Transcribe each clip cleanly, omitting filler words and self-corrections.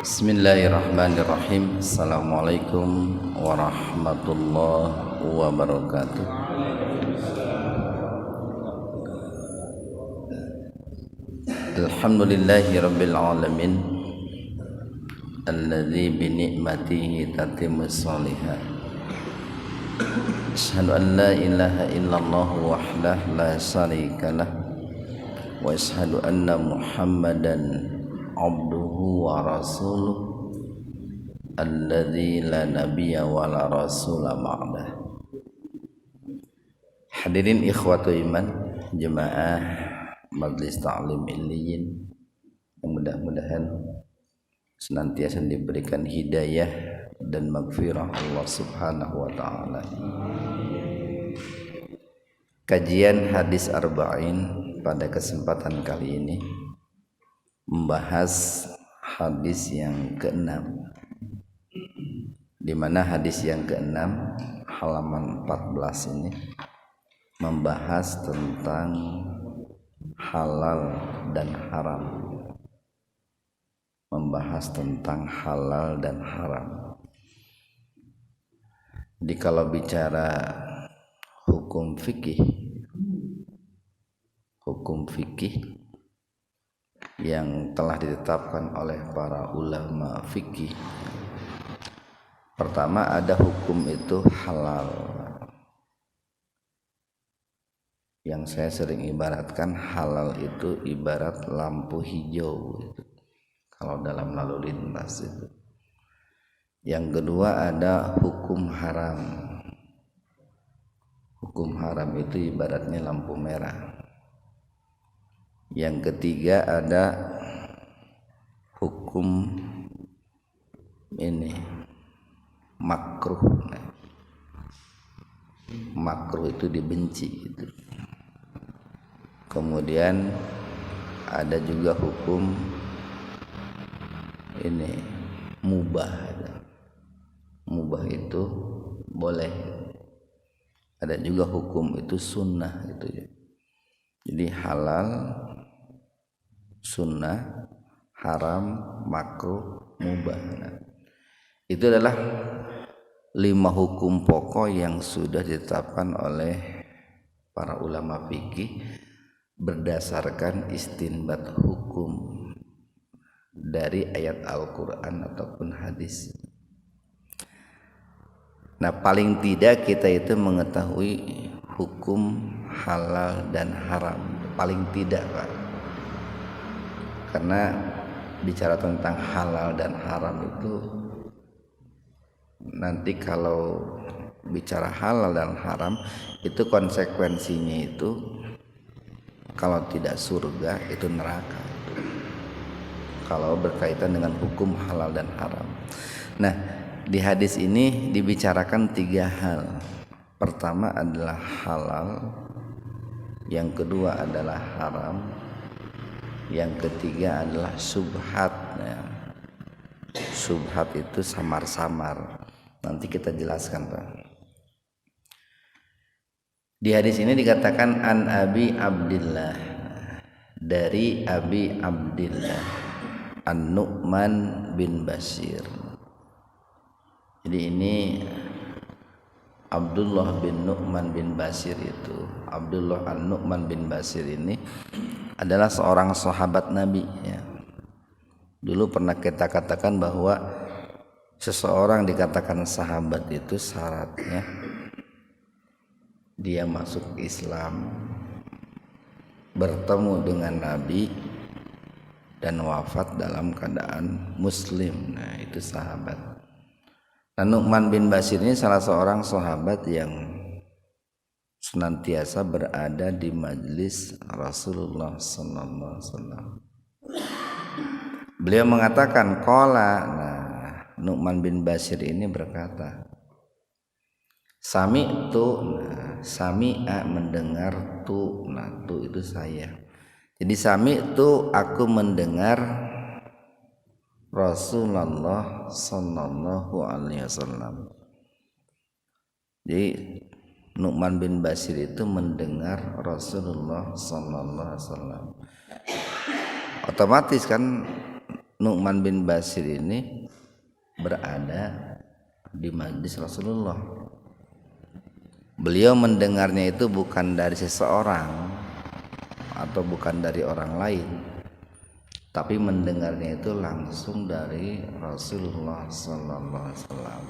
Bismillahirrahmanirrahim. Assalamualaikum warahmatullahi wabarakatuh. Alhamdulillahi rabbil alamin, alladzi bi ni'matihi tatimmus shalihat. Asyhadu an la ilaha illallah wahdahu la syarikalah wa asyhadu anna Muhammadan abduhu wa rasuluh alladzi la nabiyya wa la rasula ba'dah. Hadirin ikhwatu iman, jemaah Majlis Ta'lim Illiyin, mudah-mudahan senantiasa diberikan hidayah dan maghfirah Allah Subhanahu wa taala. Kajian hadis arba'in pada kesempatan kali ini membahas hadis yang ke-6, di mana hadis yang ke-6 halaman 14 ini membahas tentang halal dan haram. Membahas tentang halal dan haram. Jadi kalau bicara hukum fikih yang telah ditetapkan oleh para ulama fikih, pertama ada hukum itu halal, yang saya sering ibaratkan halal itu ibarat lampu hijau gitu, kalau dalam lalu lintas itu. Yang kedua ada hukum haram. Hukum haram itu ibaratnya lampu merah. Yang ketiga ada hukum ini makruh. Makruh itu dibenci gitu. Kemudian ada juga hukum ini mubah. Mubah itu boleh. Ada juga hukum itu sunnah gitu ya. Jadi halal, sunnah, haram, makruh, mubah. Itu adalah 5 hukum pokok yang sudah ditetapkan oleh para ulama fikih berdasarkan istinbat hukum dari ayat Al-Quran ataupun hadis. Nah, paling tidak kita itu mengetahui hukum halal dan haram, paling tidak Pak. Karena bicara tentang halal dan haram itu nanti kalau bicara halal dan haram itu konsekuensinya itu kalau tidak surga itu neraka, kalau berkaitan dengan hukum halal dan haram. Nah, di hadis ini dibicarakan 3 hal. Pertama adalah halal, yang kedua adalah haram, yang ketiga adalah subhat. Subhat itu samar-samar. Nanti kita jelaskan Pak. Di hadis ini dikatakan an Abi Abdillah, dari Abi Abdillah An-Nu'man bin Bashir. Jadi ini Abdullah bin Nu'man bin Bashir itu, Abdullah An-Nu'man bin Bashir ini adalah seorang sahabat Nabi ya. Dulu pernah kita katakan bahwa seseorang dikatakan sahabat itu syaratnya dia masuk Islam, bertemu dengan Nabi, dan wafat dalam keadaan muslim. Nah, itu sahabat. Nah, Nu'man bin Bashir ini salah seorang sahabat yang senantiasa berada di majlis Rasulullah sallallahu alaihi wasallam. Beliau mengatakan qala, nah Nu'man bin Bashir ini berkata, sami'tu, nah sami'a mendengar, tu, nah tu itu saya. Jadi sami'tu aku mendengar Rasulullah sallallahu alaihi wasallam. Jadi Nu'man bin Bashir itu mendengar Rasulullah sallallahu alaihi wasallam. Otomatis kan Nu'man bin Bashir ini berada di majlis Rasulullah. Beliau mendengarnya itu bukan dari seseorang atau bukan dari orang lain, tapi mendengarnya itu langsung dari Rasulullah sallallahu alaihi wasallam.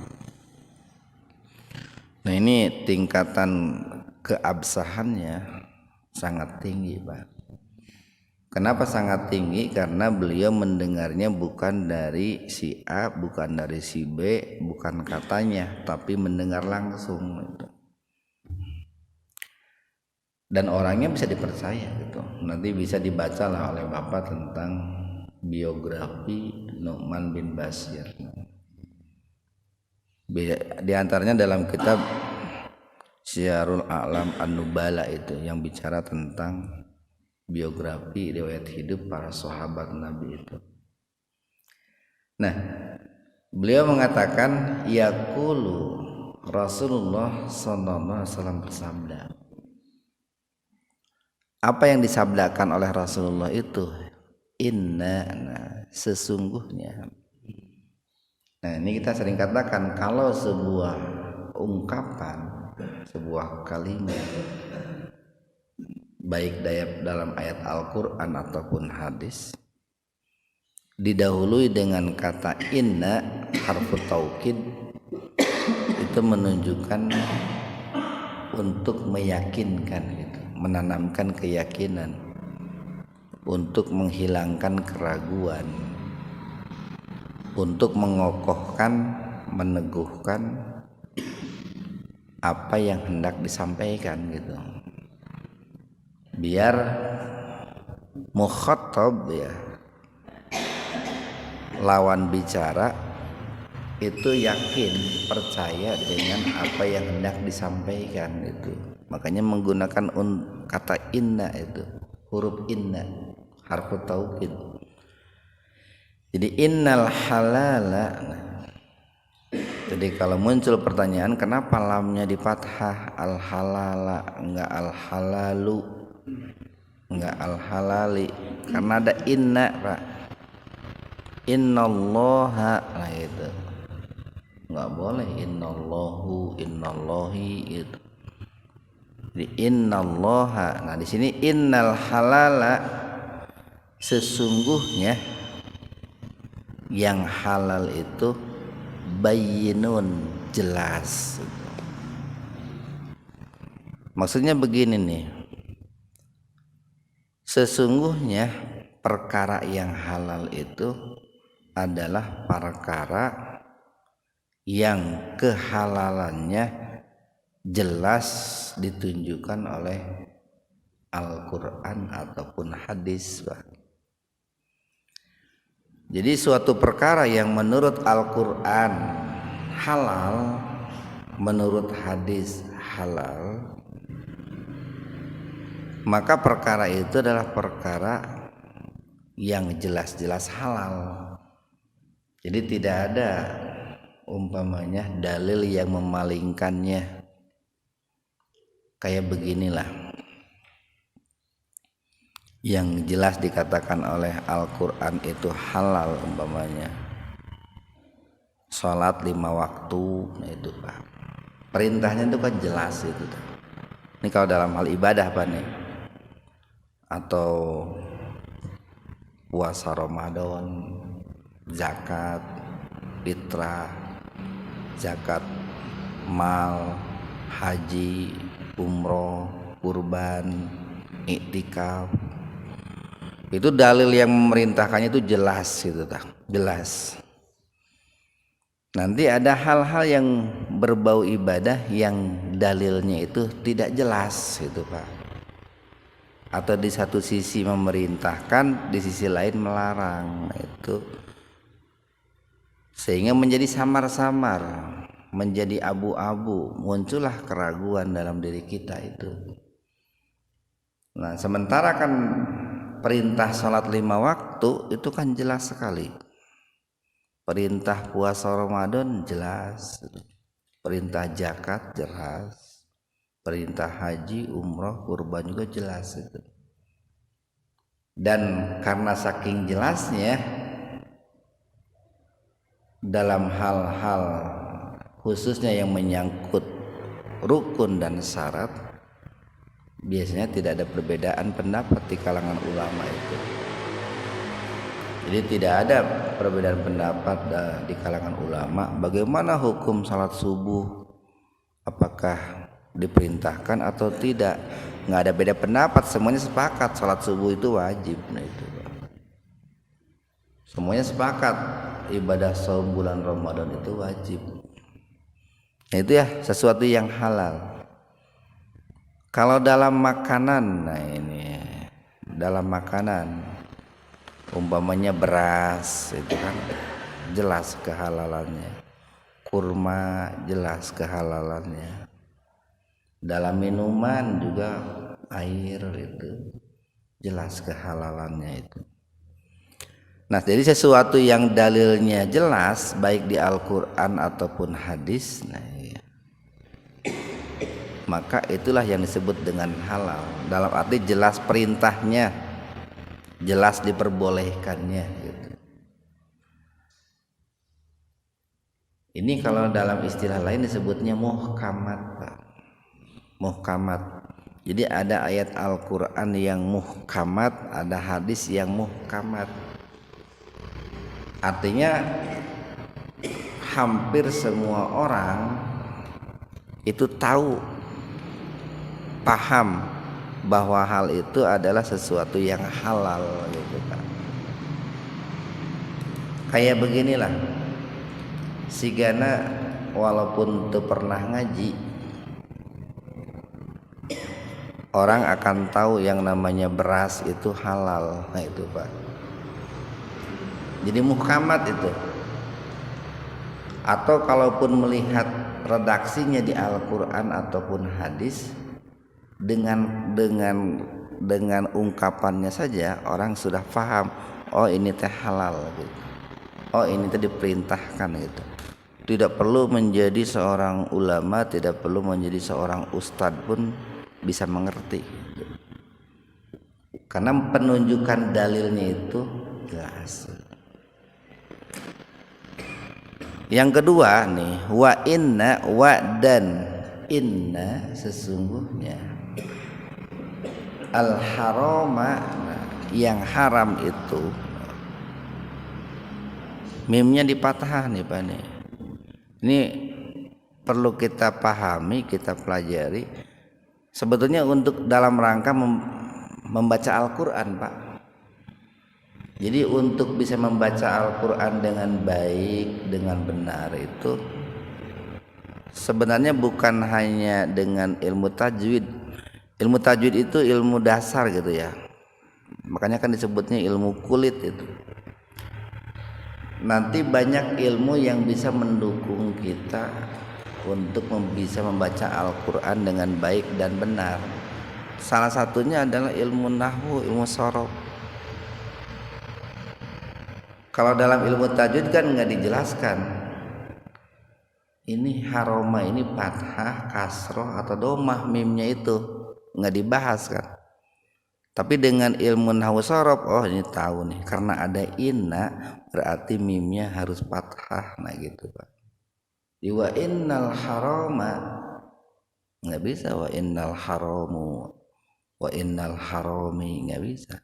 Nah, ini tingkatan keabsahannya sangat tinggi, Pak. Kenapa sangat tinggi? Karena beliau mendengarnya bukan dari si A, bukan dari si B, bukan katanya, tapi mendengar langsung gitu. Dan orangnya bisa dipercaya gitu. Nanti bisa dibacalah oleh Bapak tentang biografi Nu'man bin Bashir. Di antaranya dalam kitab Syiarul A'lam An-Nubala itu yang bicara tentang biografi riwayat hidup para sahabat Nabi itu. Nah, beliau mengatakan yaqulu Rasulullah sallallahu alaihi wasallam bersabda. Apa yang disabdakan oleh Rasulullah itu inna, sesungguhnya. Nah, ini kita sering katakan kalau sebuah ungkapan, sebuah kalimat baik dalam ayat Al-Quran ataupun hadis didahului dengan kata inna harfu taukid, itu menunjukkan untuk meyakinkan gitu, menanamkan keyakinan, untuk menghilangkan keraguan, untuk mengokohkan, meneguhkan apa yang hendak disampaikan gitu, biar mukhatab ya, lawan bicara itu yakin, percaya dengan apa yang hendak disampaikan itu. Makanya menggunakan kata inna itu, huruf inna, harfu taukid. Jadi innal halala. Jadi kalau muncul pertanyaan kenapa lamnya di fathah, al halala enggak al halalu, enggak al halali, karena ada inna, Pak. Innallaha, nah itu nggak boleh innallahu, innallahi itu. Jadi innallaha. Nah di sini innal halala, sesungguhnya yang halal itu bayyinun, jelas. Maksudnya begini nih, sesungguhnya perkara yang halal itu adalah perkara yang kehalalannya jelas ditunjukkan oleh Al-Quran ataupun hadis, Pak. Jadi suatu perkara yang menurut Al-Quran halal, menurut hadis halal, maka perkara itu adalah perkara yang jelas-jelas halal. Jadi tidak ada umpamanya dalil yang memalingkannya. Kayak beginilah yang jelas dikatakan oleh Al-Quran itu halal, umpamanya sholat 5 waktu. Nah itu Pak, perintahnya itu kan jelas itu. Ini kalau dalam hal ibadah Pak nih, atau puasa Ramadan, zakat fitrah, zakat mal, haji, umroh, kurban, iktikaf, itu dalil yang memerintahkannya itu jelas gitu, jelas. Nanti ada hal-hal yang berbau ibadah yang dalilnya itu tidak jelas gitu Pak, atau di satu sisi memerintahkan, di sisi lain melarang. Nah, itu sehingga menjadi samar-samar, menjadi abu-abu, muncullah keraguan dalam diri kita itu. Nah, sementara kan perintah sholat 5 waktu itu kan jelas sekali. Perintah puasa Ramadan jelas, perintah zakat jelas, perintah haji, umroh, kurban juga jelas itu. Dan karena saking jelasnya, dalam hal-hal khususnya yang menyangkut rukun dan syarat, biasanya tidak ada perbedaan pendapat di kalangan ulama itu. Jadi tidak ada perbedaan pendapat di kalangan ulama bagaimana hukum salat subuh, apakah diperintahkan atau tidak. Nggak ada beda pendapat, semuanya sepakat salat subuh itu wajib. Nah itu semuanya sepakat ibadah saum bulan Ramadan itu wajib. Nah itu ya sesuatu yang halal. Kalau dalam makanan, nah ini dalam makanan umpamanya beras itu kan jelas kehalalannya, kurma jelas kehalalannya. Dalam minuman juga air itu jelas kehalalannya itu. Nah, jadi sesuatu yang dalilnya jelas baik di Al-Qur'an ataupun hadis, nah iya, maka itulah yang disebut dengan halal. Dalam arti jelas perintahnya, jelas diperbolehkannya gitu. Ini kalau dalam istilah lain disebutnya muhkamat, Pak. Muhkamat. Jadi ada ayat Al-Qur'an yang muhkamat, ada hadis yang muhkamat. Artinya hampir semua orang itu tahu, paham bahwa hal itu adalah sesuatu yang halal gitu kan. Kayak beginilah, sigana walaupun tuh pernah ngaji, orang akan tahu yang namanya beras itu halal. Nah itu Pak, jadi muhkamat itu. Atau kalaupun melihat redaksinya di Al-Qur'an ataupun hadis, dengan ungkapannya saja orang sudah paham, oh ini teh halal gitu. Oh ini teh diperintahkan gitu. Tidak perlu menjadi seorang ulama, tidak perlu menjadi seorang ustadz pun bisa mengerti gitu. Karena penunjukan dalilnya itu jelas. Yang kedua nih, wa inna, wa dan inna sesungguhnya al harama, yang haram itu mimnya dipatah nih Pak nih. Ini perlu kita pahami, kita pelajari. Sebetulnya untuk dalam rangka membaca Al-Qur'an, Pak. Jadi untuk bisa membaca Al-Qur'an dengan baik, dengan benar itu sebenarnya bukan hanya dengan ilmu tajwid. Ilmu tajwid itu ilmu dasar gitu ya. Makanya kan disebutnya ilmu kulit itu. Nanti banyak ilmu yang bisa mendukung kita untuk bisa membaca Al-Qur'an dengan baik dan benar. Salah satunya adalah ilmu nahwu, ilmu shorof. Kalau dalam ilmu tajwid kan nggak dijelaskan ini haroma ini fathah, kasroh atau domah, mimnya itu nggak dibahas kan. Tapi dengan ilmu nahwu shorof, oh ini tahu nih karena ada inna berarti mimnya harus fathah. Nah gitu Pak. Wa innal harama nggak bisa, wa innal haramu, wa innal harami nggak bisa.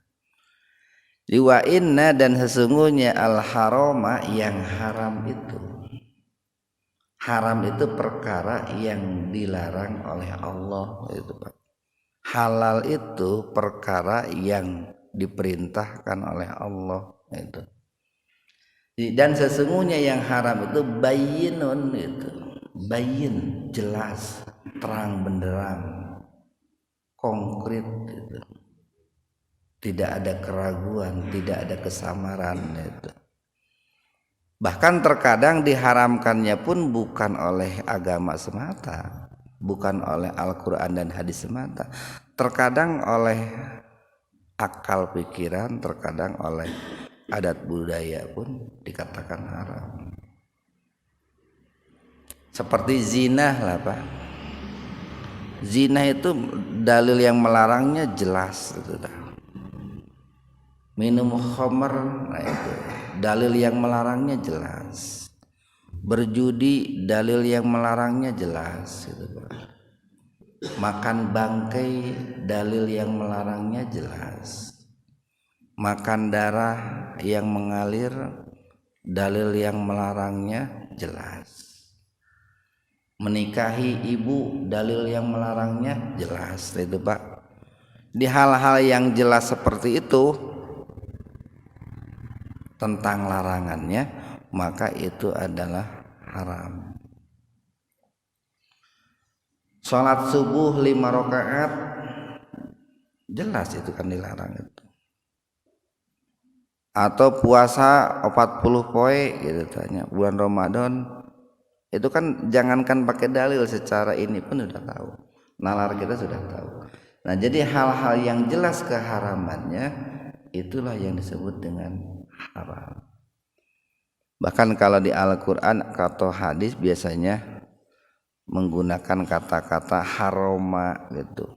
Wa inna dan sesungguhnya al harama yang haram itu. Haram itu perkara yang dilarang oleh Allah itu Pak. Halal itu perkara yang diperintahkan oleh Allah itu. Dan sesungguhnya yang haram itu bayyinun itu. Bayyin jelas, terang benderang, konkret itu. Tidak ada keraguan, tidak ada kesamaran itu. Bahkan terkadang diharamkannya pun bukan oleh agama semata, bukan oleh Al-Qur'an dan hadis semata. Terkadang oleh akal pikiran, terkadang oleh adat budaya pun dikatakan haram. Seperti zina lah Pak. Zina itu dalil yang melarangnya jelas itu dah. Minum khamr, nah itu dalil yang melarangnya jelas. Berjudi dalil yang melarangnya jelas gitu, Pak. Makan bangkai dalil yang melarangnya jelas. Makan darah yang mengalir dalil yang melarangnya jelas. Menikahi ibu dalil yang melarangnya jelas itu, Pak. Di hal-hal yang jelas seperti itu tentang larangannya, maka itu adalah haram. Salat subuh 5 rakaat jelas itu kan dilarang itu. Atau puasa 40 poe gitu tanya bulan Ramadan, itu kan jangankan pakai dalil, secara ini pun sudah tahu. Nalar kita sudah tahu. Nah, jadi hal-hal yang jelas keharamannya itulah yang disebut dengan haram. Bahkan kalau di Al-Qur'an atau hadis biasanya menggunakan kata-kata haroma gitu.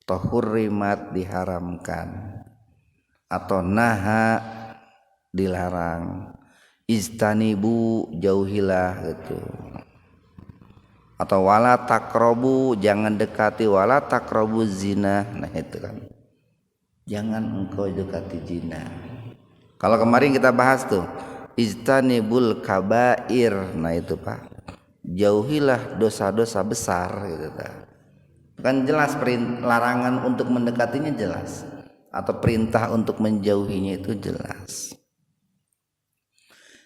Tohurimat diharamkan, atau naha dilarang, istanibu jauhilah gitu, atau wala takrobu jangan dekati, wala takrobu zina. Nah itu kan, jangan engkau dekati zina. Kalau kemarin kita bahas tuh istanibul kabair, nah itu Pak, jauhilah dosa-dosa besar gitu kan, jelas larangan untuk mendekatinya jelas, atau perintah untuk menjauhinya itu jelas.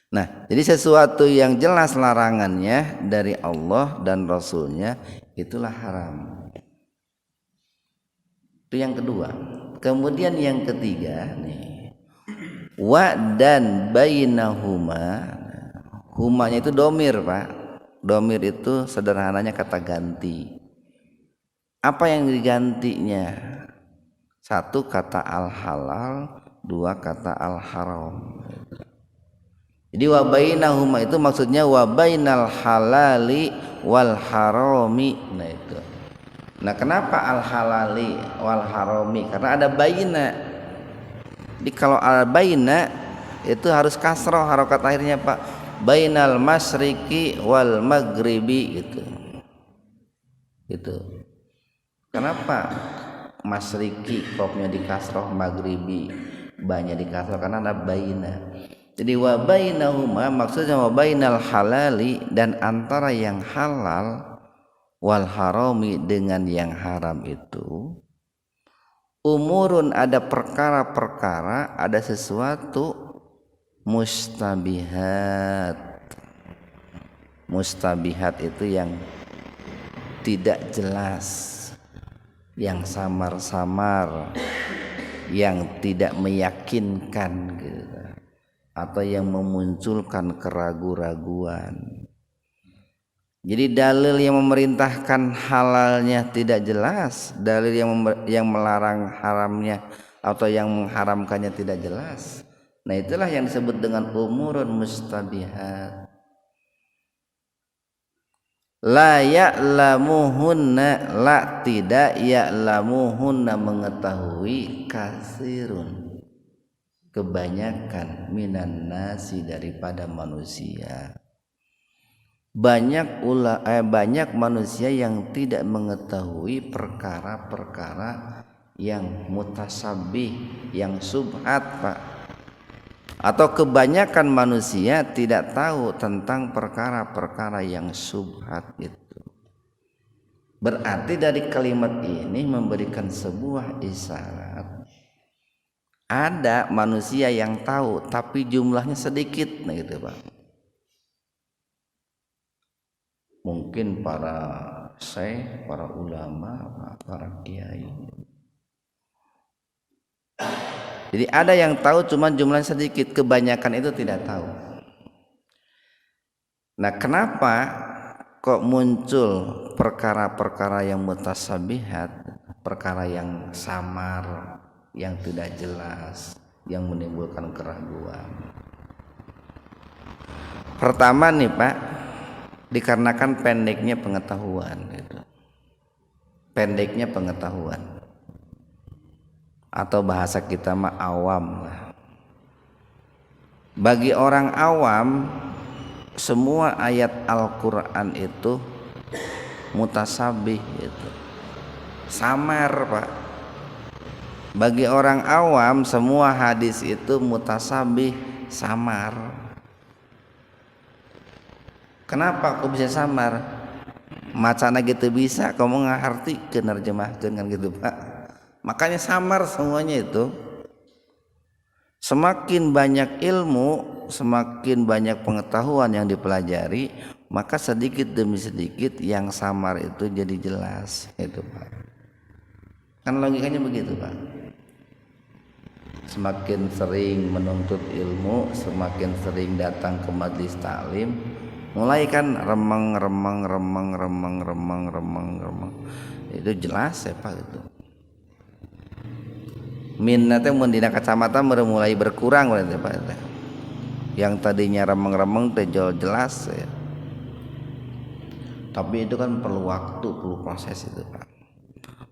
Nah, jadi sesuatu yang jelas larangannya dari Allah dan Rasulnya itulah haram. Itu yang kedua. Kemudian yang ketiga nih, wa dan bainahuma. Humanya itu domir, Pak. Domir itu sederhananya kata ganti. Apa yang digantinya? Satu kata al-halal, dua kata al-haram. Jadi wa bainahuma itu maksudnya wa bainal halali wal harami. Nah itu. Nah, kenapa al halali wal harami? Karena ada baina. Jadi kalau al baina itu harus kasroh harokat akhirnya, Pak. Bainal masyriqi wal maghribi gitu. Gitu. Kenapa masyriqi kopnya di kasroh, maghribi banyak di kasroh? Karena ada baina. Jadi wa bainahuma maksudnya wa bainal halali, dan antara yang halal, wal harami dengan yang haram itu umurun ada perkara-perkara, ada sesuatu mustabihat. Mustabihat itu yang tidak jelas, yang samar-samar, yang tidak meyakinkan gitu, atau yang memunculkan keraguan-raguan. Jadi dalil yang memerintahkan halalnya tidak jelas, dalil yang melarang haramnya atau yang mengharamkannya tidak jelas. Nah, itulah yang disebut dengan umurun mustabihat. La ya'lamuhunna, la tidak ya'lamuhunna mengetahui, kasirun kebanyakan, minan nasi daripada manusia. Banyak manusia yang tidak mengetahui perkara-perkara yang mutasabih, yang subhat, Pak. Atau kebanyakan manusia tidak tahu tentang perkara-perkara yang subhat itu. Berarti dari kalimat ini memberikan sebuah isyarat. Ada manusia yang tahu tapi jumlahnya sedikit, nah gitu, Pak. Mungkin para syekh, para ulama, para kiai. Jadi ada yang tahu cuma jumlahnya sedikit, kebanyakan itu tidak tahu. Nah, kenapa kok muncul perkara-perkara yang mutasabihat, perkara yang samar, yang tidak jelas, yang menimbulkan keraguan? Pertama nih, Pak, dikarenakan pendeknya pengetahuan gitu. Pendeknya pengetahuan, atau bahasa kita mah awam lah. Bagi orang awam, semua ayat Al-Quran itu mutasabih gitu, samar Pak. Bagi orang awam semua hadis itu mutasabih, samar. Kenapa kok bisa samar? Macana gitu bisa, kamu ngerti ke nerjemahkan kan gitu Pak. Makanya samar semuanya itu. Semakin banyak ilmu, semakin banyak pengetahuan yang dipelajari, maka sedikit demi sedikit yang samar itu jadi jelas, itu Pak. Kan logikanya begitu Pak. Semakin sering menuntut ilmu, semakin sering datang ke majelis taklim, mulai kan remeng, itu jelas ya Pak itu. Minatnya mun dina kacamata mulai berkurang berarti Pak. Yang tadinya remeng-remeng teh jelas ya. Tapi itu kan perlu waktu, perlu proses itu Pak.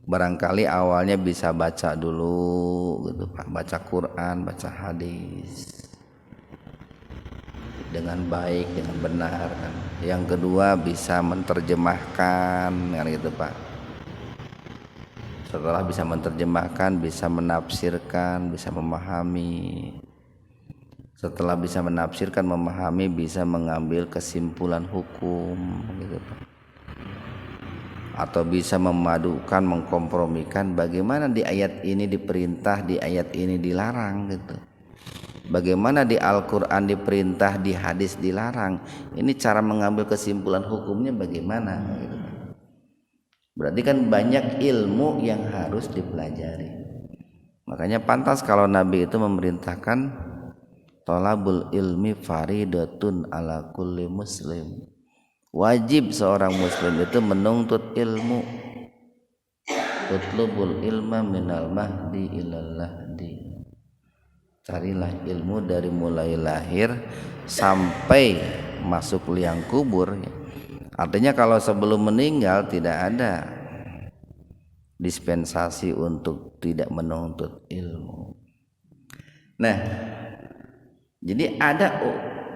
Barangkali awalnya bisa baca dulu gitu Pak, baca Quran, baca hadis dengan baik, dengan benar kan. Yang kedua bisa menerjemahkan kan gitu Pak. Setelah bisa menerjemahkan, bisa menafsirkan, bisa memahami. Setelah bisa menafsirkan, memahami, bisa mengambil kesimpulan hukum gitu Pak. Atau bisa memadukan, mengkompromikan bagaimana di ayat ini diperintah, di ayat ini dilarang gitu. Bagaimana di Al-Quran diperintah, di hadis dilarang. Ini cara mengambil kesimpulan hukumnya bagaimana gitu. Berarti kan banyak ilmu yang harus dipelajari. Makanya pantas kalau Nabi itu memerintahkan thalabul ilmi faridatun ala kulli muslim. Wajib seorang muslim itu menuntut ilmu. Utlubul ilma minal mahdi ilal lahdi. Carilah ilmu dari mulai lahir sampai masuk liang kubur. Artinya kalau sebelum meninggal tidak ada dispensasi untuk tidak menuntut ilmu. Nah, jadi ada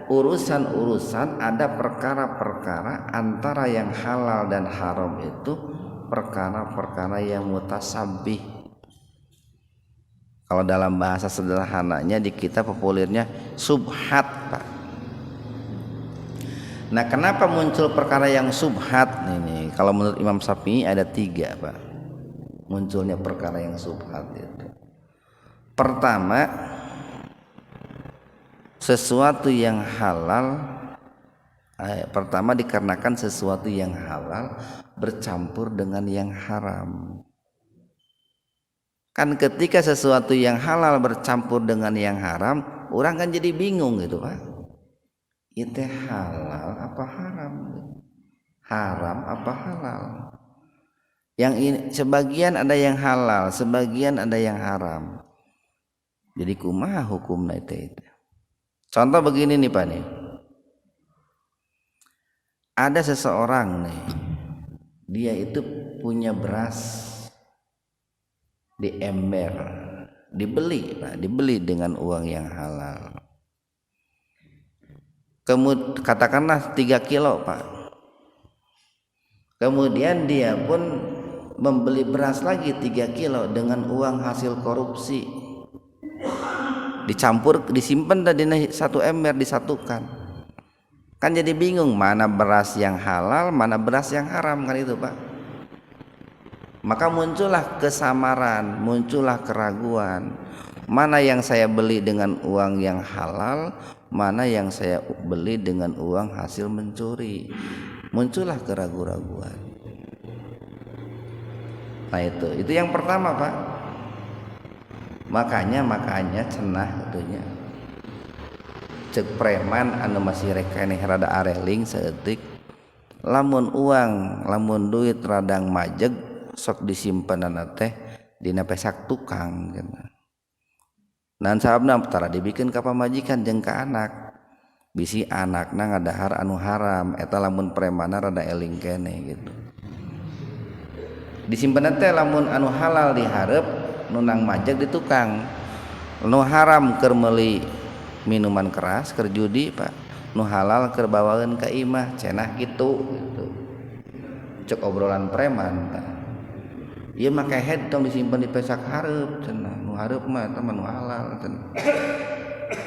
urusan-urusan, ada perkara-perkara antara yang halal dan haram itu perkara-perkara yang mutasabih. Kalau dalam bahasa sederhananya di kita populernya subhat Pak. Nah, kenapa muncul perkara yang subhat ini? Kalau menurut Imam Syafi'i ada 3 Pak. Munculnya perkara yang subhat itu. Pertama, sesuatu yang halal. Pertama dikarenakan sesuatu yang halal bercampur dengan yang haram. Kan ketika sesuatu yang halal bercampur dengan yang haram, orang kan jadi bingung gitu Pak. Itu halal apa haram? Haram apa halal? Yang ini sebagian ada yang halal, sebagian ada yang haram. Jadi kumaha hukumna itu? Contoh begini nih Pak nih. Ada seseorang nih, dia itu punya beras di ember, dibeli Pak, dibeli dengan uang yang halal. Katakanlah 3 kilo Pak. Kemudian dia pun membeli beras lagi 3 kilo dengan uang hasil korupsi. Dicampur, disimpan dan di satu ember disatukan. Kan jadi bingung mana beras yang halal, mana beras yang haram kan itu Pak. Maka muncullah kesamaran, muncullah keraguan. Mana yang saya beli dengan uang yang halal, mana yang saya beli dengan uang hasil mencuri. Muncullah keraguan-raguan. Nah itu yang pertama Pak. Makanya cenah itunya. Cek preman anu masih rekeneh rada areling saeutik. Lamun uang, lamun duit radang majeg sok disimpenana teh dina pesak tukang gitu. Nan sababna tara dibikin ka pamajikan jeung ka anak. Bisi anakna ngadahar anu haram, eta lamun premana rada eling keneh gitu. Disimpenna teh lamun anu halal dihareup, nu nang majeg di tukang. Nu haram keur meuli minuman keras, keur judi Pak. nu halal keur bawaeun ka imah cenah gitu. Cek obrolan preman tah. Ieu mah kehed tong disimpen di pesak hareup cenah. Nu hareup mah eta mah nu halal cenah.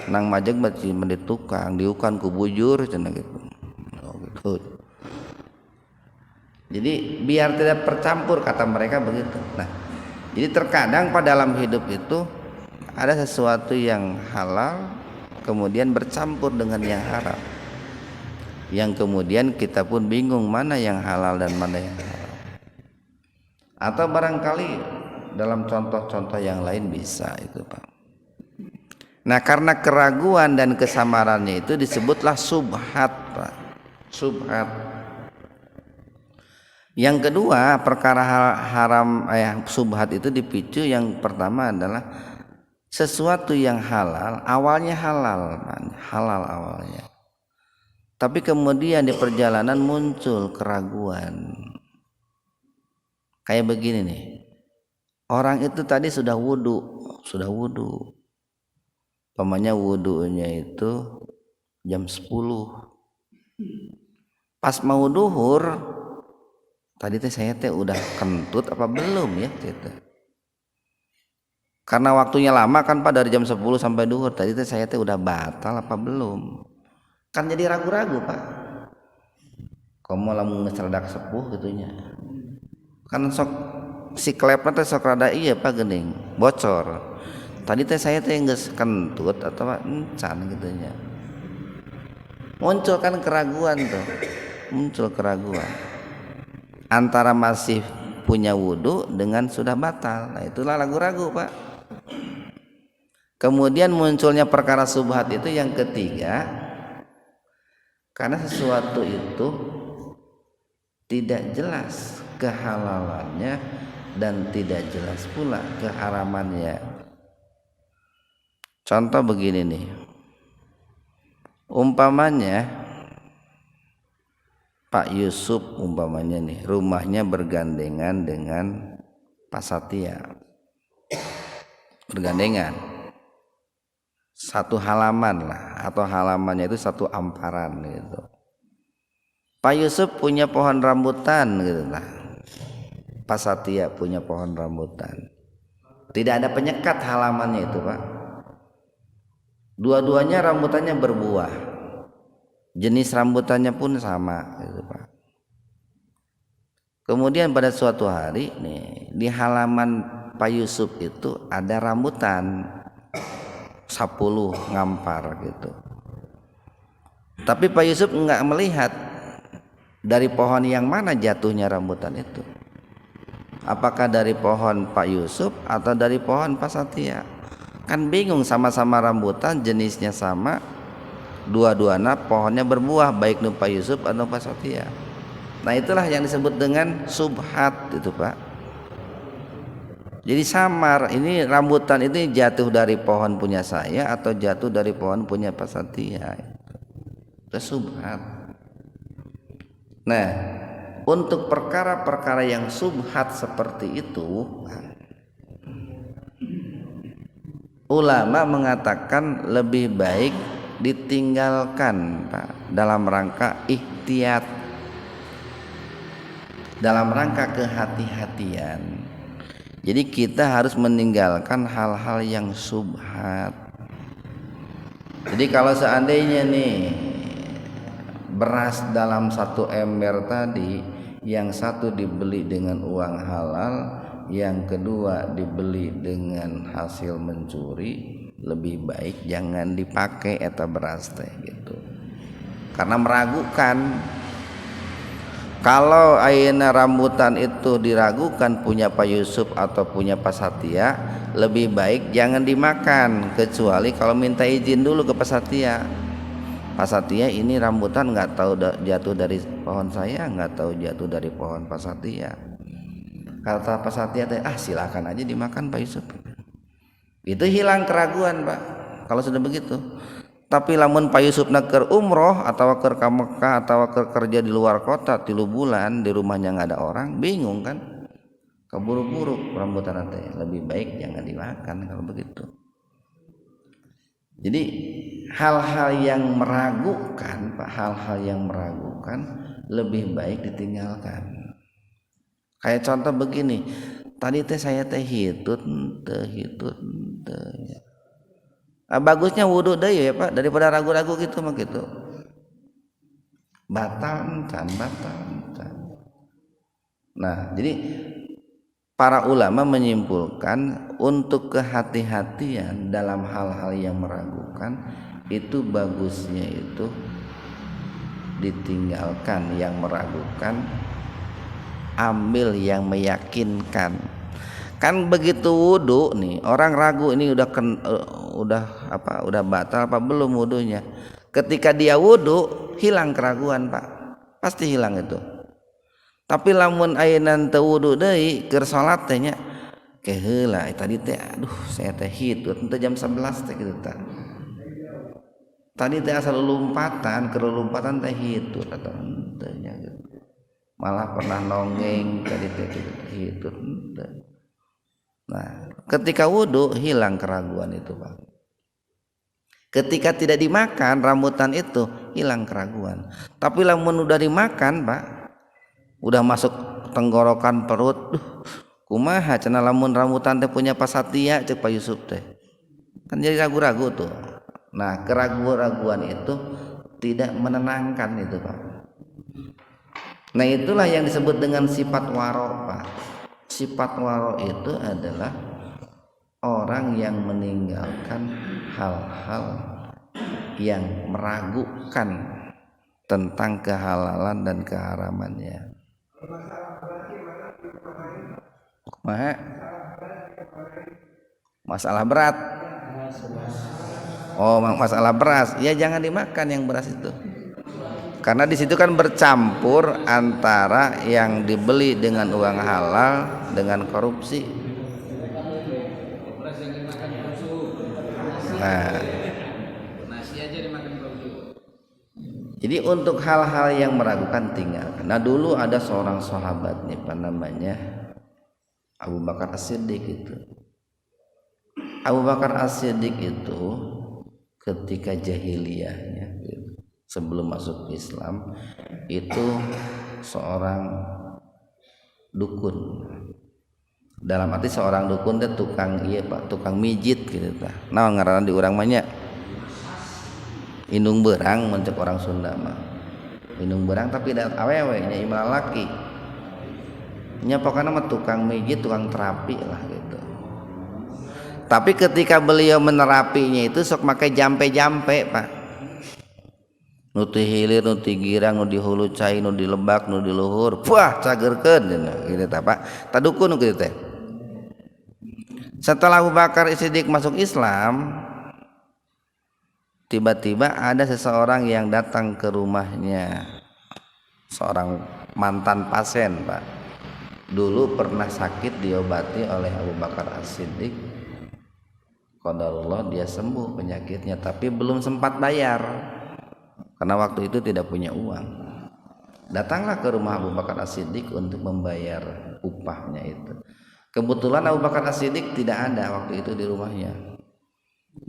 Nang majeg mah disimpen di tukang, diukan ku bujur cenah gitu. Oh gitu. Jadi biar tidak tercampur kata mereka begitu. Nah, jadi terkadang pada dalam hidup itu ada sesuatu yang halal kemudian bercampur dengan yang haram. Yang kemudian kita pun bingung mana yang halal dan mana yang haram. Atau barangkali dalam contoh-contoh yang lain bisa itu Pak. Nah karena keraguan dan kesamarannya itu disebutlah subhat Pak. Subhat. Yang kedua perkara haram subhat itu dipicu, yang pertama adalah sesuatu yang halal awalnya halal awalnya, tapi kemudian di perjalanan muncul keraguan. Kayak begini nih, orang itu tadi sudah wudu, pamannya wudunya itu jam 10, pas mau duhur tadi teh saya teh udah kentut apa belum ya gitu. Karena waktunya lama kan Pak, dari jam 10 sampai duhur, tadi teh saya teh udah batal apa belum. Kan jadi ragu-ragu Pak. Komo lamun cerdak sepuh gitunya. Kan sok si klepna teh sok rada iya Pak geuning, bocor. Tadi teh saya teh geus kentut atau encan gitunya. Muncul kan keraguan tuh. Muncul keraguan antara masih punya wudu dengan sudah batal. Nah itulah ragu-ragu Pak. Kemudian munculnya perkara subhat itu yang ketiga, karena sesuatu itu tidak jelas kehalalannya dan tidak jelas pula keharamannya. Contoh begini nih, umpamanya Pak Yusuf umpamanya nih rumahnya bergandengan dengan Pak Satya, bergandengan satu halaman lah, atau halamannya itu satu amparan gitu. Pak Yusuf punya pohon rambutan gitu lah, Pak Satya punya pohon rambutan, tidak ada penyekat halamannya itu Pak. Dua-duanya rambutannya berbuah, jenis rambutannya pun sama gitu Pak. Kemudian pada suatu hari nih di halaman Pak Yusuf itu ada rambutan 10 ngampar gitu. Tapi Pak Yusuf enggak melihat dari pohon yang mana jatuhnya rambutan itu. Apakah dari pohon Pak Yusuf atau dari pohon Pak Satya? Kan bingung, sama-sama rambutan, jenisnya sama, dua-duanya pohonnya berbuah, baik nu Pak Yusuf atau Pak Satya. Nah itulah yang disebut dengan subhat itu Pak. Jadi samar, ini rambutan ini jatuh dari pohon punya saya atau jatuh dari pohon punya Pak Satya. Itu subhat. Nah untuk perkara-perkara yang subhat seperti itu, ulama mengatakan lebih baik ditinggalkan Pak, dalam rangka ihtiyat, dalam rangka kehati-hatian. Jadi kita harus meninggalkan hal-hal yang subhat. Jadi kalau seandainya nih beras dalam satu ember tadi, yang satu dibeli dengan uang halal, yang kedua dibeli dengan hasil mencuri, lebih baik jangan dipakai eta beras teh gitu. Karena meragukan. Kalau ayeuna rambutan itu diragukan punya Pak Yusuf atau punya Pak Satya, lebih baik jangan dimakan, kecuali kalau minta izin dulu ke Pak Satya. Pak Satya ini rambutan nggak tahu jatuh dari pohon saya, nggak tahu jatuh dari pohon Pak Satya. Kata Pak Satya teh, silakan aja dimakan Pak Yusuf. Itu hilang keraguan Pak kalau sudah begitu. Tapi lamun Pak Yusuf nak keur umroh atau keur ka Mekah atau keur kerja di luar kota 3 bulan, di rumahnya nggak ada orang, bingung kan, keburu-buru rambutan teh, lebih baik jangan dimakan kalau begitu. Jadi hal-hal yang meragukan, Pak, hal-hal yang meragukan lebih baik ditinggalkan. Kayak contoh begini, tadi teh saya teh hitut teh. Bagusnya wudhu deh ya Pak, daripada ragu-ragu gitu mah gitu. Batal. Nah, jadi para ulama menyimpulkan untuk kehati-hatian dalam hal-hal yang meragukan itu bagusnya itu ditinggalkan yang meragukan, ambil yang meyakinkan. Kan begitu wudu nih, orang ragu ini udah batal apa belum wudunya. Ketika dia wudu hilang keraguan, Pak. Pasti hilang itu. Tapi lamun ayeuna teu wudu deui keur salat teh nya keheula tadi teh aduh saya teh hitut teh jam 11 teh kitu tah. Tadi teh asal lompatan teh hitut atau teh nya gitu. Malah pernah nongeng tadi teh hitut teh. Nah, ketika wudu hilang keraguan itu, Pak. Ketika tidak dimakan rambutan itu hilang keraguan. Tapi lamun udah dimakan, Pak, udah masuk tenggorokan perut, kumaha cenah lamun rambutan teh punya pasatia cek Pak Yusuf teh. Kan jadi ragu-ragu tuh. Nah, keraguan-raguan itu tidak menenangkan itu, Pak. Nah, itulah yang disebut dengan sifat waro, Pak. Sifat waro itu adalah orang yang meninggalkan hal-hal yang meragukan tentang kehalalan dan keharamannya. Masalah berat. Oh, masalah beras. Ya jangan dimakan yang beras itu. Karena di situ kan bercampur antara yang dibeli dengan uang halal dengan korupsi. Nah, jadi untuk hal-hal yang meragukan tinggalkan. Nah, dulu ada seorang sahabat nih, apa namanya, Abu Bakar As-Siddiq itu. Abu Bakar As-Siddiq itu ketika jahiliyahnya sebelum masuk Islam itu seorang dukun. Dalam arti seorang dukun teh tukang Pak, tukang mijit gitu tah. Naon ngaranna di urang mah nya? Indung berang mencek orang Sunda mah. Indung berang tapi da awewe nya imah laki. Nya pokokna mah tukang mijit, tukang terapi lah gitu. Tapi ketika beliau menerapinya itu sok make jampe-jampe, Pak. Nu teu hilir, nu teu girang, nu di hulu cai, nu di lebak, nu di luhur. Puah cageurkeun gitu tah, Pak. Tadukun nu kitu teh. Setelah Abu Bakar As-Siddiq masuk Islam, tiba-tiba ada seseorang yang datang ke rumahnya, seorang mantan pasien, Pak. Dulu pernah sakit diobati oleh Abu Bakar As-Siddiq. Qadarullah dia sembuh penyakitnya, tapi belum sempat bayar karena waktu itu tidak punya uang. Datanglah ke rumah Abu Bakar As-Siddiq untuk membayar upahnya itu. Kebetulan Abu Bakar As-Siddiq tidak ada waktu itu di rumahnya.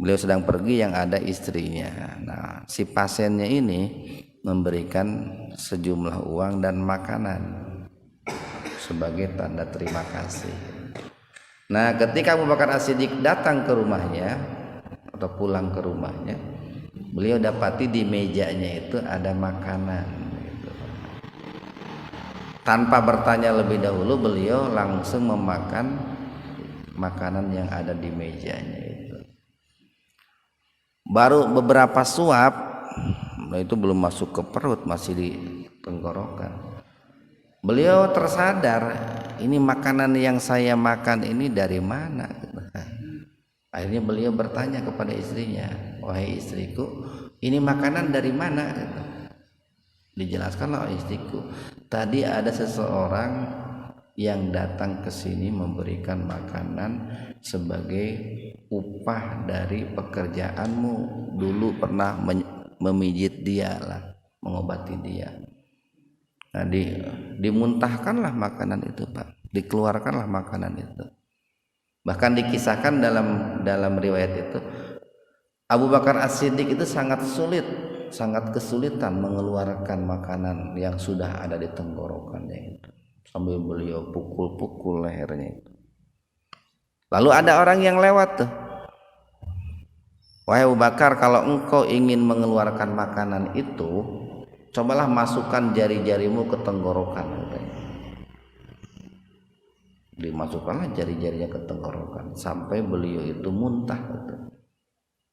Beliau sedang pergi, yang ada istrinya. Nah, si pasiennya ini memberikan sejumlah uang dan makanan sebagai tanda terima kasih. Nah, ketika Abu Bakar As-Siddiq datang ke rumahnya atau pulang ke rumahnya, beliau dapati di mejanya itu ada makanan. Tanpa bertanya lebih dahulu, beliau langsung memakan makanan yang ada di mejanya itu. Baru beberapa suap, itu belum masuk ke perut, masih di tenggorokan. Beliau tersadar, ini makanan yang saya makan ini dari mana? Akhirnya beliau bertanya kepada istrinya, wahai istriku, ini makanan dari mana? Dijelaskanlah istriku, tadi ada seseorang yang datang ke sini memberikan makanan sebagai upah dari pekerjaanmu. Dulu pernah memijit dia lah, mengobati dia. Nah, dimuntahkanlah makanan itu, Pak. Dikeluarkanlah makanan itu. Bahkan dikisahkan dalam riwayat itu, Abu Bakar As-Siddiq itu sangat kesulitan mengeluarkan makanan yang sudah ada di tenggorokannya itu, sambil beliau pukul-pukul lehernya itu. Lalu ada orang yang lewat tuh, wahai Abu Bakar, kalau engkau ingin mengeluarkan makanan itu, cobalah masukkan jari-jarimu ke tenggorokan. Dimasukkanlah jari-jarinya ke tenggorokan sampai beliau itu muntah gitu.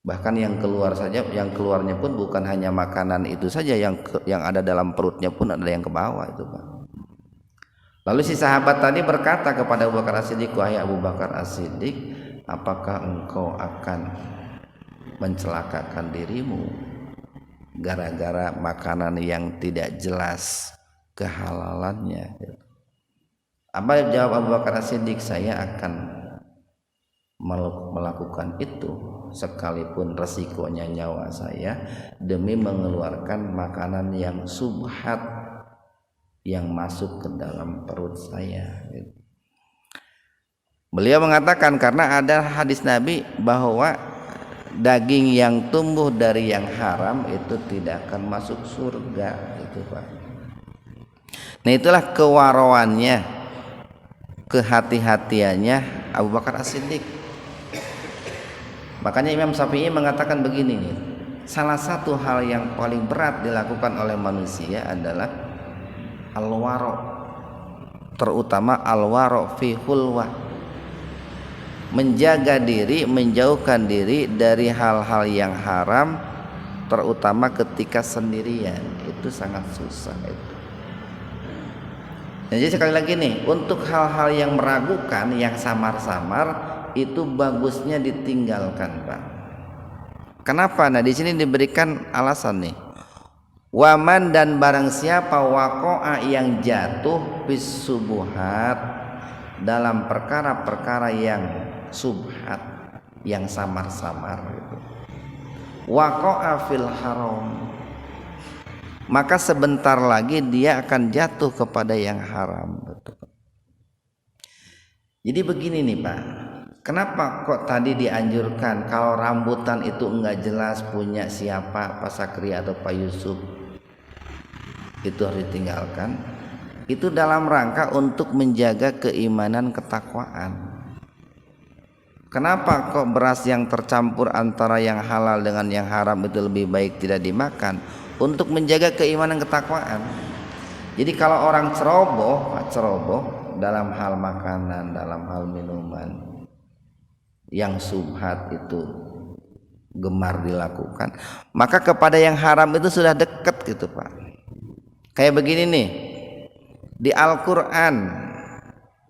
Bahkan yang keluarnya pun bukan hanya makanan itu saja, yang ada dalam perutnya pun ada yang ke bawah itu, Pak. Lalu si sahabat tadi berkata kepada Abu Bakar As-Siddiq, wahai Abu Bakar As-Siddiq, apakah engkau akan mencelakakan dirimu gara-gara makanan yang tidak jelas kehalalannya? Apa jawab Abu Bakar As-Siddiq? Saya akan melakukan itu sekalipun resikonya nyawa saya, demi mengeluarkan makanan yang subhat yang masuk ke dalam perut saya. Beliau mengatakan karena ada hadis Nabi bahwa daging yang tumbuh dari yang haram itu tidak akan masuk surga, itu Pak. Nah, itulah kewarawannya, kehati-hatiannya Abu Bakar As-Siddiq. Makanya Imam Syafi'i mengatakan begini nih, salah satu hal yang paling berat dilakukan oleh manusia adalah al-waro, terutama al-waro fi hulwah, menjaga diri, menjauhkan diri dari hal-hal yang haram, terutama ketika sendirian. Itu sangat susah itu. Jadi sekali lagi nih, untuk hal-hal yang meragukan, yang samar-samar, itu bagusnya ditinggalkan, Pak. Kenapa? Nah, di sini diberikan alasan nih. Waman, dan barang siapa waqa'a yang jatuh bis subuhat, dalam perkara-perkara yang subhat, yang samar-samar itu. Waqa'a fil haram, maka sebentar lagi dia akan jatuh kepada yang haram. Jadi begini nih Pak, kenapa kok tadi dianjurkan kalau rambutan itu enggak jelas punya siapa, Pak Sakri atau Pak Yusuf, itu harus ditinggalkan? Itu dalam rangka untuk menjaga keimanan, ketakwaan. Kenapa kok beras yang tercampur antara yang halal dengan yang haram itu lebih baik tidak dimakan? Untuk menjaga keimanan, ketakwaan. Jadi kalau orang ceroboh dalam hal makanan, dalam hal minuman yang subhat itu gemar dilakukan, maka kepada yang haram itu sudah dekat gitu Pak. Kayak begini nih, di Al-Quran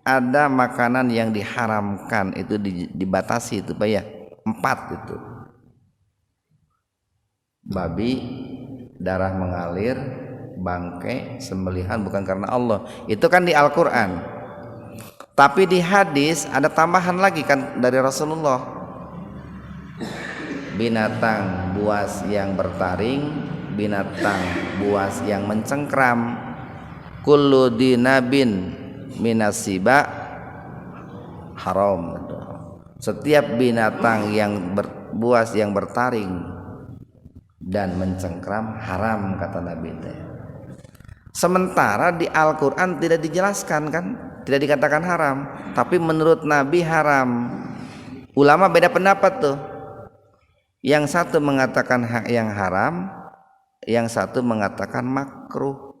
ada makanan yang diharamkan, itu dibatasi itu Pak ya, 4 itu. Babi, darah mengalir, bangkai, sembelihan bukan karena Allah, itu kan di Al-Quran. Tapi di hadis ada tambahan lagi kan dari Rasulullah, binatang buas yang bertaring, binatang buas yang mencengkram, kullu dinabin minasiba haram, setiap binatang yang buas yang bertaring dan mencengkram haram, kata Nabi. Sementara di Al-Quran tidak dijelaskan kan, tidak dikatakan haram, tapi menurut Nabi haram. Ulama beda pendapat tuh, yang satu mengatakan yang haram, yang satu mengatakan makruh,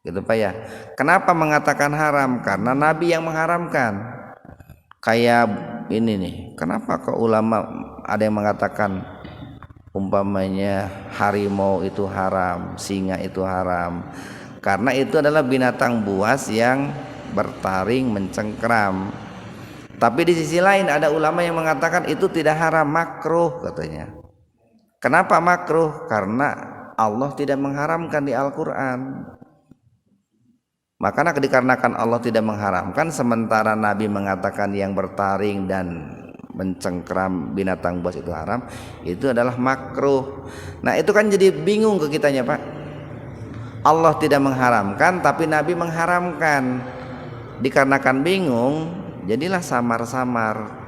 gitu Pak ya. Kenapa mengatakan haram? Karena Nabi yang mengharamkan. Kayak ini nih, kenapa kok ulama ada yang mengatakan umpamanya harimau itu haram, singa itu haram? Karena itu adalah binatang buas yang bertaring, mencengkram. Tapi di sisi lain ada ulama yang mengatakan itu tidak haram, makruh katanya. Kenapa makruh? Karena Allah tidak mengharamkan di Al-Quran. Makanya dikarenakan Allah tidak mengharamkan, sementara Nabi mengatakan yang bertaring dan mencengkram binatang buas itu haram, itu adalah makruh. Nah itu kan jadi bingung ke kitanya Pak. Allah tidak mengharamkan tapi Nabi mengharamkan. Dikarenakan bingung, jadilah samar-samar.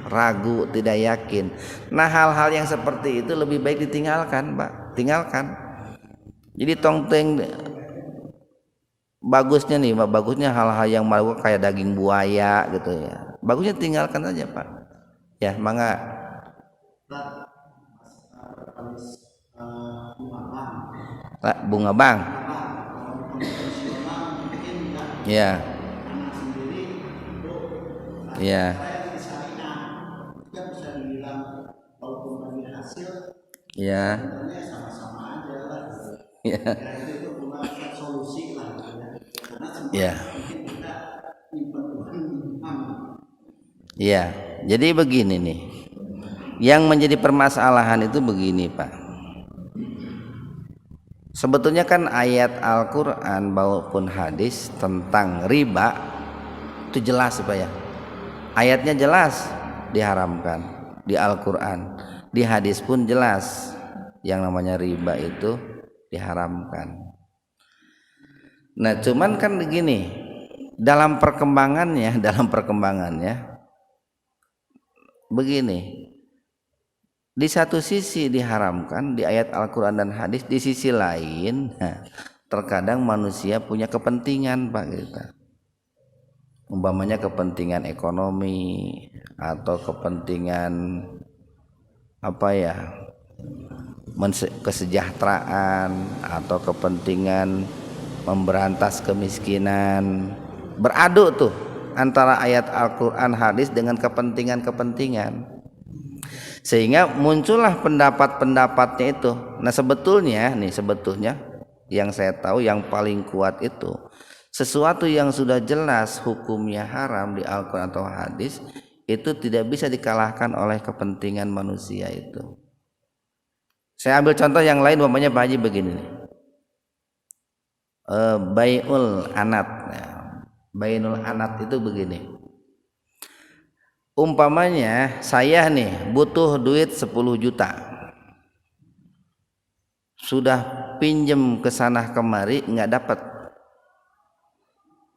ragu, tidak yakin. Nah, hal-hal yang seperti itu lebih baik ditinggalkan, Pak. Tinggalkan. Jadi tongteng bagusnya nih, Pak, bagusnya hal-hal yang bagus kayak daging buaya gitu ya. Bagusnya tinggalkan aja, Pak. Ya, mangga. Bunga bang. Ya. Ya. Ya. Ya. Ya. Ya. Jadi begini nih. Yang menjadi permasalahan itu begini, Pak. Sebetulnya kan ayat Al-Quran maupun hadis tentang riba itu jelas, Pak ya. Ayatnya jelas diharamkan di Al-Quran, di hadis pun jelas yang namanya riba itu diharamkan. Nah, cuman kan begini, dalam perkembangannya begini, di satu sisi diharamkan di ayat Al-Quran dan hadis, di sisi lain terkadang manusia punya kepentingan, Pak, gitu. Umpamanya kepentingan ekonomi atau kepentingan apa ya, kesejahteraan atau kepentingan memberantas kemiskinan, beradu tuh antara ayat Al-Quran hadis dengan kepentingan sehingga muncullah pendapat-pendapatnya itu. Nah, sebetulnya yang saya tahu yang paling kuat itu sesuatu yang sudah jelas hukumnya haram di Al-Quran atau hadis itu tidak bisa dikalahkan oleh kepentingan manusia itu. Saya ambil contoh yang lain, umpamanya Pak Haji begini, bai'ul anat. Bai'ul anat itu begini, umpamanya saya nih butuh duit 10 juta, sudah pinjem ke sana kemari nggak dapat,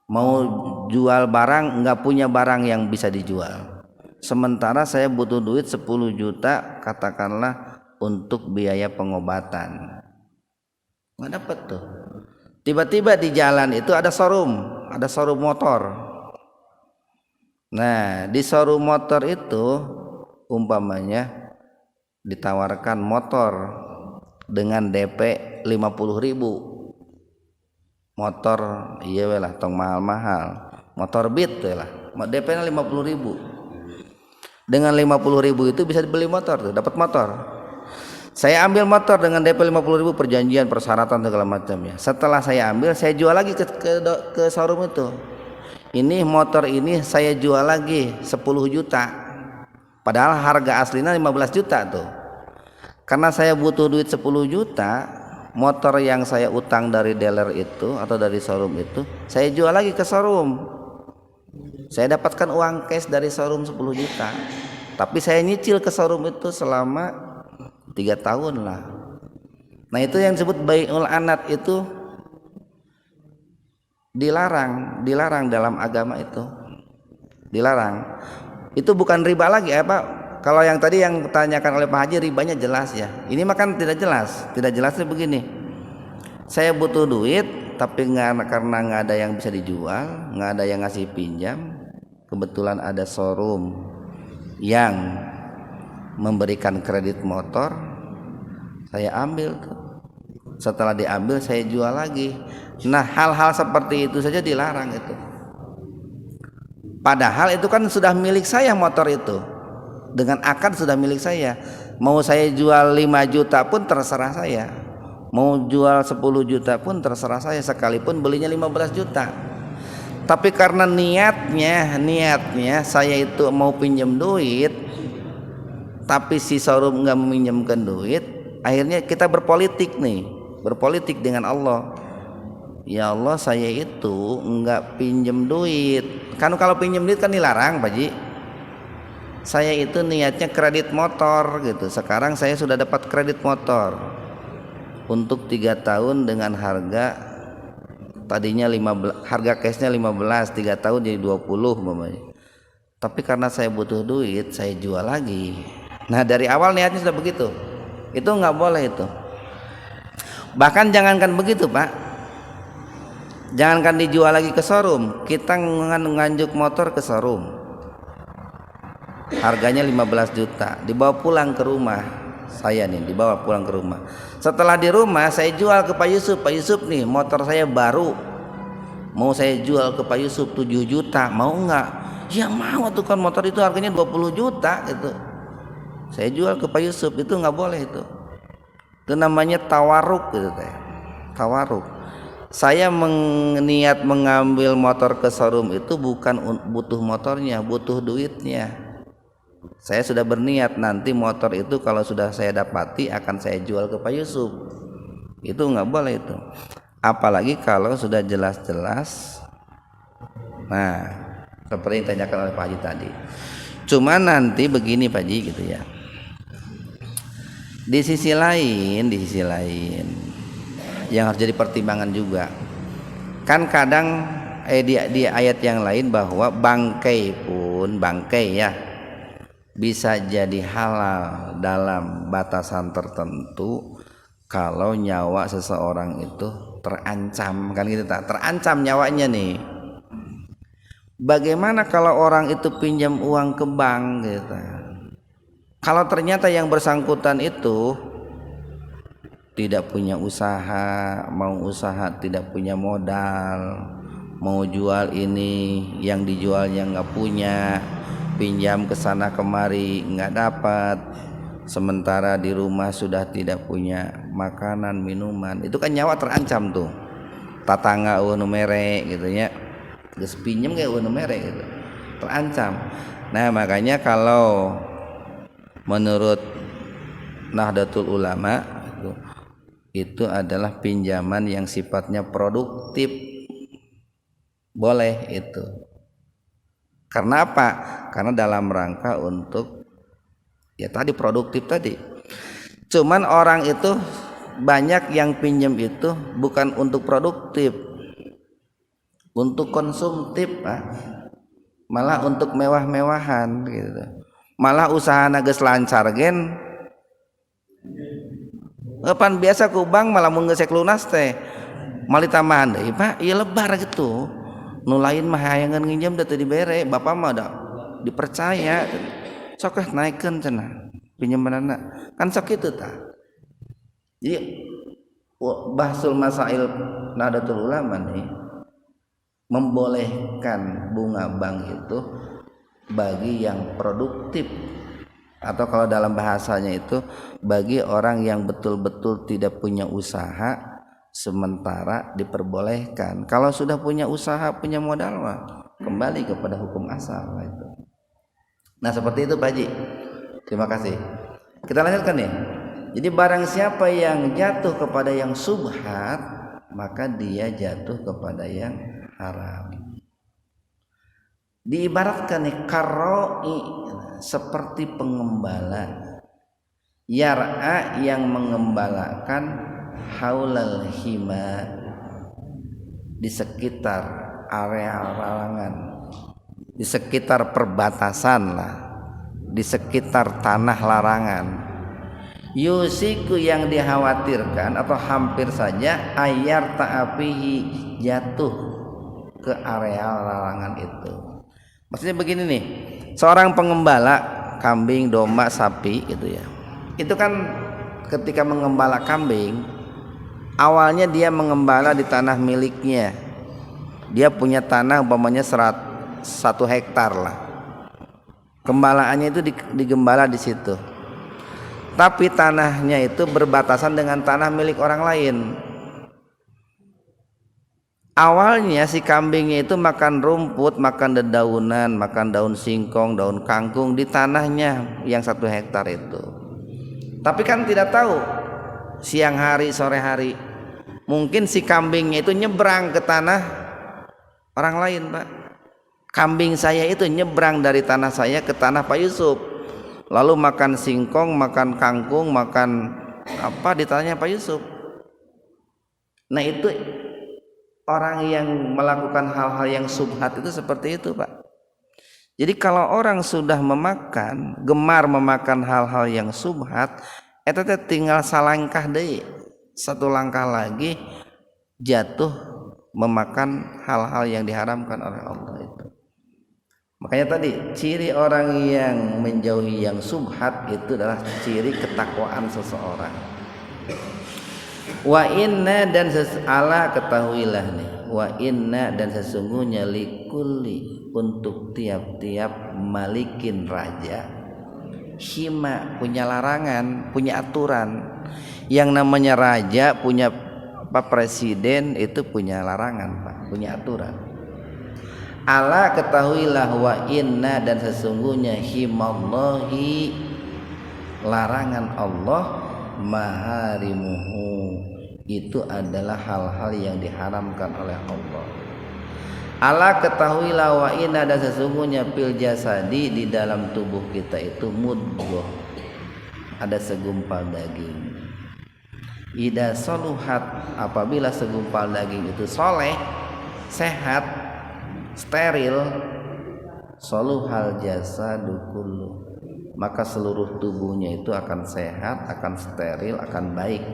mau jual barang nggak punya barang yang bisa dijual, sementara saya butuh duit 10 juta katakanlah untuk biaya pengobatan, nggak dapat tuh. Tiba-tiba di jalan itu ada showroom motor. Nah, di showroom motor itu umpamanya ditawarkan motor dengan DP 50.000. Motor iya lah tong mahal-mahal, motor Beat lah, DP-nya 50.000. Dengan 50.000 itu bisa dibeli motor tuh, dapat motor. Saya ambil motor dengan DP 50.000, perjanjian, persyaratan segala macamnya. Setelah saya ambil, saya jual lagi ke showroom itu. Ini motor ini saya jual lagi 10 juta. Padahal harga aslinya 15 juta tuh. Karena saya butuh duit 10 juta, motor yang saya utang dari dealer itu atau dari showroom itu, saya jual lagi ke showroom. Saya dapatkan uang cash dari showroom 10 juta. Tapi saya nyicil ke showroom itu selama 3 tahun lah. Nah, itu yang disebut bai'ul anat, itu dilarang dalam agama itu. Dilarang. Itu bukan riba lagi ya, Pak. Kalau yang tadi yang ditanyakan oleh Pak Haji ribanya jelas ya. Ini mah kan tidak jelas. Tidak jelasnya begini. Saya butuh duit tapi karena nggak ada yang bisa dijual, nggak ada yang ngasih pinjam. Kebetulan ada showroom yang memberikan kredit motor, saya ambil tuh. Setelah diambil saya jual lagi. Nah, hal-hal seperti itu saja dilarang itu. Padahal itu kan sudah milik saya motor itu. Dengan akad sudah milik saya. Mau saya jual 5 juta pun terserah saya. Mau jual 10 juta pun terserah saya, sekalipun belinya 15 juta. Tapi karena niatnya saya itu mau pinjam duit, tapi si showroom nggak meminjamkan duit, akhirnya kita berpolitik dengan Allah. Ya Allah, saya itu nggak pinjam duit. Kan kalau pinjam duit kan dilarang, Pak Ji. Saya itu niatnya kredit motor gitu. Sekarang saya sudah dapat kredit motor untuk 3 tahun dengan harga tadinya 15, harga cashnya 15, 3 tahun jadi 20 umpamanya. Tapi karena saya butuh duit, saya jual lagi. Nah dari awal niatnya sudah begitu. Itu nggak boleh itu. Bahkan jangankan begitu Pak, jangankan dijual lagi ke showroom, kita nganjuk motor ke showroom, harganya 15 juta, dibawa pulang ke rumah. Saya nih dibawa pulang ke rumah. Setelah di rumah saya jual ke Pak Yusuf. Pak Yusuf nih motor saya baru, mau saya jual ke Pak Yusuf 7 juta, mau nggak? Ya mau tuh, kan motor itu harganya 20 juta gitu. Saya jual ke Pak Yusuf, itu nggak boleh itu. Itu namanya tawaruk gitu teh. Tawaruk. Saya niat mengambil motor ke showroom itu bukan butuh motornya, butuh duitnya. Saya sudah berniat nanti motor itu kalau sudah saya dapati akan saya jual ke Pak Yusuf. Itu nggak boleh itu. Apalagi kalau sudah jelas-jelas. Nah, seperti yang ditanyakan oleh Pak Haji tadi. Cuma nanti begini Pak Haji gitu ya. Di sisi lain yang harus jadi pertimbangan juga. Kan kadang di ayat yang lain bahwa bangkai ya bisa jadi halal dalam batasan tertentu kalau nyawa seseorang itu terancam, kan gitu tak? Terancam nyawanya nih. Bagaimana kalau orang itu pinjam uang ke bank gitu? Kalau ternyata yang bersangkutan itu tidak punya usaha, mau usaha tidak punya modal, mau jual ini yang dijualnya nggak punya, pinjam ke sana kemari nggak dapat, sementara di rumah sudah tidak punya makanan minuman, itu kan nyawa terancam tuh. Tatangga mere gitu ya. Geus pinjem kayak uang merek gitu, terancam. Nah makanya kalau menurut Nahdlatul Ulama itu adalah pinjaman yang sifatnya produktif, boleh itu. Karena apa? Karena dalam rangka untuk ya tadi produktif tadi. Cuman orang itu banyak yang pinjam itu bukan untuk produktif, untuk konsumtif Pak. Malah untuk mewah-mewahan gitu. Malah usaha geus lancar gen pan biasa ku bank malah mun geus lunas teh mali tambahan deui Pak, ieu lebar gitu. Nu lain mah hayangan nginjem da teu dibere, bapak mah da dipercaya. Sok naikkeun cenah pinjamanna. Kan sok kitu tah. Jadi bahsul masail Nahdlatul Ulama nih membolehkan bunga bank itu bagi yang produktif, atau kalau dalam bahasanya itu bagi orang yang betul-betul tidak punya usaha, sementara diperbolehkan. Kalau sudah punya usaha, punya modal mah kembali kepada hukum asal itu. Nah seperti itu Pak Haji. Terima kasih. Kita lanjutkan nih. Jadi barang siapa yang jatuh kepada yang subhat, maka dia jatuh kepada yang haram. Diibaratkan nih karoi seperti pengembala, yar'a yang mengembalakan haulal hima di sekitar area larangan, di sekitar perbatasan lah, di sekitar tanah larangan. Yusiku yang dikhawatirkan atau hampir saja ayar ta'afihi jatuh ke area larangan itu. Maksudnya begini nih, seorang pengembala kambing, domba, sapi gitu ya. Itu kan ketika mengembala kambing, awalnya dia mengembala di tanah miliknya. Dia punya tanah umpamanya 1 hektar lah. Gembalaannya itu digembala di situ. Tapi tanahnya itu berbatasan dengan tanah milik orang lain. Awalnya si kambingnya itu makan rumput, makan dedaunan, makan daun singkong, daun kangkung di tanahnya yang 1 hektar itu. Tapi kan tidak tahu siang hari, sore hari, mungkin si kambingnya itu nyebrang ke tanah orang lain Pak. Kambing saya itu nyebrang dari tanah saya ke tanah Pak Yusuf, lalu makan singkong, makan kangkung, makan apa di tanahnya Pak Yusuf. Nah itu orang yang melakukan hal-hal yang subhat itu seperti itu Pak. Jadi kalau orang sudah gemar memakan hal-hal yang subhat, eta teh tinggal salangkah deui, satu langkah lagi jatuh memakan hal-hal yang diharamkan oleh Allah itu. Makanya tadi ciri orang yang menjauhi yang subhat itu adalah ciri ketakwaan seseorang. Wa inna dan ala ketahuilah nih, wa inna dan sesungguhnya likulli untuk tiap-tiap malikin raja hima punya larangan, punya aturan. Yang namanya raja punya presiden itu punya larangan Pak, punya aturan. Ala ketahuilah wa inna dan sesungguhnya himallahi larangan Allah maharimuhu itu adalah hal-hal yang diharamkan oleh Allah. Ala ketahuilah wa inna dan sesungguhnya fil jasadi di dalam tubuh kita itu mudghah, ada segumpal daging. Ida soluhat apabila segumpal daging itu soleh, sehat, steril, soluhal jasadu kullu, maka seluruh tubuhnya itu akan sehat, akan steril, akan baik.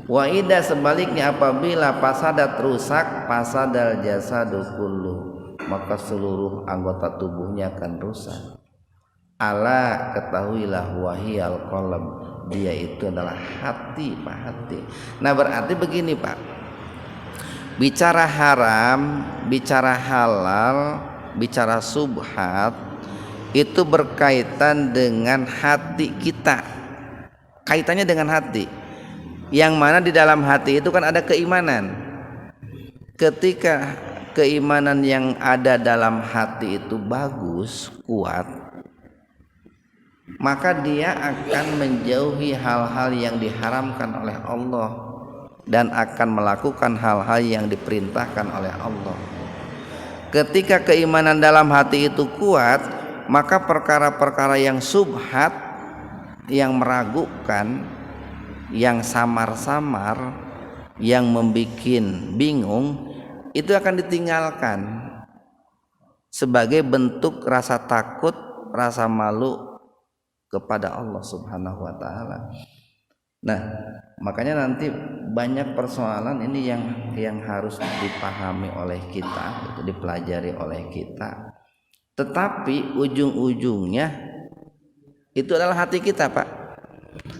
Wa ida sebaliknya apabila pasadat rusak, pasadal jasadu kullu, maka seluruh anggota tubuhnya akan rusak. Ala ketahuilah wahiyal qalb, dia itu adalah hati Pak, hati. Nah berarti begini Pak, bicara haram, bicara halal, bicara subhat itu berkaitan dengan hati kita, kaitannya dengan hati. Yang mana di dalam hati itu kan ada keimanan. Ketika keimanan yang ada dalam hati itu bagus, kuat, maka dia akan menjauhi hal-hal yang diharamkan oleh Allah dan akan melakukan hal-hal yang diperintahkan oleh Allah. Ketika keimanan dalam hati itu kuat, maka perkara-perkara yang subhat, yang meragukan, yang samar-samar, yang membuat bingung, itu akan ditinggalkan sebagai bentuk rasa takut, rasa malu kepada Allah Subhanahu wa taala. Nah, makanya nanti banyak persoalan ini yang harus dipahami oleh kita, itu dipelajari oleh kita. Tetapi ujung-ujungnya itu adalah hati kita, Pak.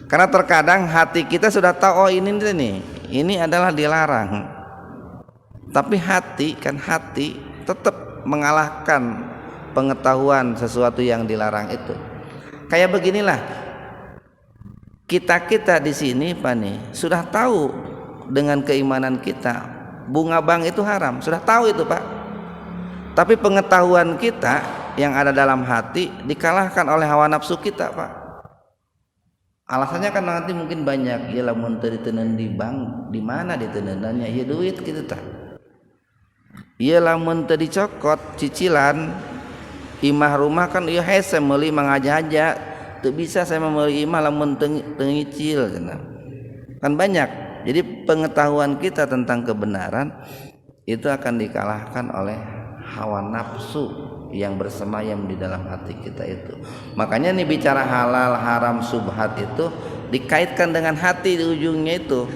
Karena terkadang hati kita sudah tahu, oh ini adalah dilarang. Tapi hati tetap mengalahkan pengetahuan sesuatu yang dilarang itu. Kayak beginilah, kita di sini Pak nih sudah tahu dengan keimanan kita bunga bank itu haram, sudah tahu itu Pak. Tapi pengetahuan kita yang ada dalam hati dikalahkan oleh hawa nafsu kita Pak. Alasannya kan nanti mungkin banyak, ya lamun teu diteuneun di bank, di mana diteunannya? Ya duit gitu tah. Ya lamun teu dicokot cicilan imah rumah kan ieu hese meuli mangaja-aja, teu bisa saya meuli imah lamun teu ngicil cenah. Kan banyak. Jadi pengetahuan kita tentang kebenaran itu akan dikalahkan oleh hawa nafsu yang bersemayam di dalam hati kita itu. Makanya nih bicara halal, haram, subhat itu dikaitkan dengan hati di ujungnya itu.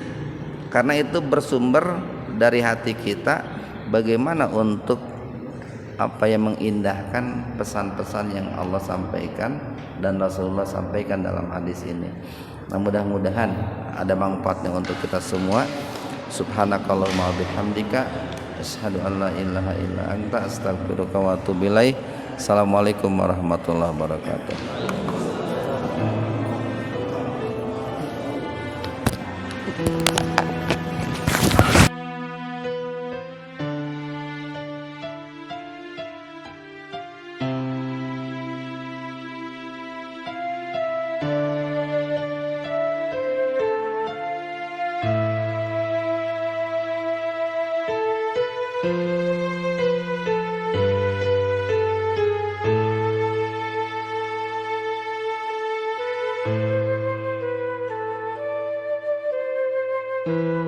Karena itu bersumber dari hati kita, bagaimana untuk mengindahkan pesan-pesan yang Allah sampaikan dan Rasulullah sampaikan dalam hadis ini. Nah, mudah-mudahan ada manfaatnya untuk kita semua. Subhanakallahumma wa bihamdika asyhadu an la ilaha illa anta astaghfiruka wa atubu ilaik. Assalamualaikum warahmatullahi wabarakatuh. Thank you.